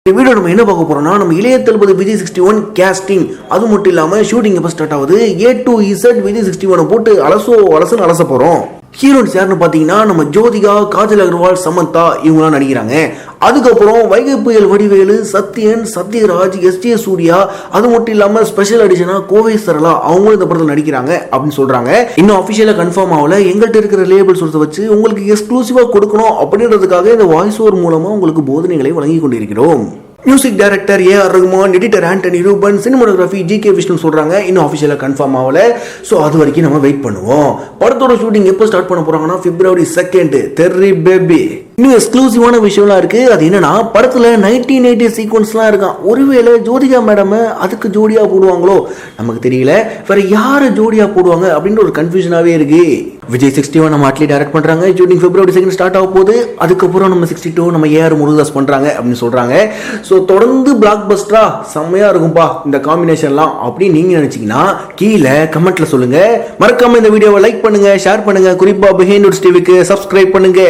இந்த வீடியோ நம்ம என்ன பார்க்க போறோம்னா நம்ம இளைய தளபதி விஜய் 61 கேஸ்டிங் அது மட்டும் இல்லாம ஷூட்டிங் எப்ப ஸ்டார்ட் ஆகுது A to Z விஜய் 61 போட்டு அலசுன்னு அலச போறோம். ஹீரோயின்ஸ் யாருன்னு பாத்தீங்கன்னா நம்ம ஜோதிகா, காஜல் அகர்வால், சமந்தா இவங்கலாம் நடிக்கிறாங்க. அதுக்கப்புறம் வைகை புயல் வடிவேலு, சத்யன், சத்யராஜ், SJ சூர்யா அது மட்டும் இல்லாம ஸ்பெஷல் அடிஷனா கோவை சரளா அவங்களும் இந்த படத்தில் நடிக்கிறாங்க அப்படின்னு சொல்றாங்க. இன்னும் அபிஷியலா கன்ஃபார்ம் ஆகல. எங்கள்கிட்ட இருக்கிற லேபிள் சொல்றத வச்சு உங்களுக்கு எக்ஸ்க்ளூசிவா கொடுக்கணும் அப்படின்றதுக்காக இந்த வாய்ஸ் ஓவர் மூலமா உங்களுக்கு போதனைகளை வழங்கி கொண்டிருக்கிறோம். Music director A.R. Rahman, editor Antony Ruben, cinematography G.K. Vishnu சொல்றாங்க. இன்னும் அஃபிஷியலா கன்ஃபார்ம் ஆகல. ஸோ அது வரைக்கும் நம்ம வெயிட் பண்ணுவோம். படத்தோட ஷூட்டிங் எப்போ ஸ்டார்ட் பண்ண போறாங்கன்னா February 2 தெர்ரி பேபி. இன்னும் எக்ஸ்க்ளூசிவான விஷயம்லாம் இருக்கு. அது என்னன்னா படத்துல 1980 சீக்வன்ஸ்லாம் இருக்கான். ஒருவேளை ஜோதிகா மேடம் அதுக்கு ஜோடியா போடுவாங்களோ நமக்கு தெரியல. வேற யாரு ஜோடியா போடுவாங்க அப்படின்ற ஒரு கன்ஃபியூஷனாவே இருக்கு. விஜய் 61 நம்ம அட்லி டைரக்ட் பண்றாங்க. ஷூட்டிங் February 2 ஸ்டார்ட் ஆக போகுது. அதுக்கப்புறம் நம்ம 62 நம்ம A.R. முருகதாஸ் பண்றாங்க அப்படின்னு சொல்றாங்க. ஸோ தொடர்ந்து பிளாக் பஸ்டரா செம்மையா இருக்கும்பா இந்த காம்பினேஷன்லாம் அப்படின்னு நீங்க நினைச்சீங்கன்னா கீழே கமெண்ட்ல சொல்லுங்க. மறக்காம இந்த வீடியோவை லைக் பண்ணுங்க, ஷேர் பண்ணுங்க. குறிப்பா பிஹைண்ட் டிவிக்கு சப்ஸ்கிரைப் பண்ணுங்க.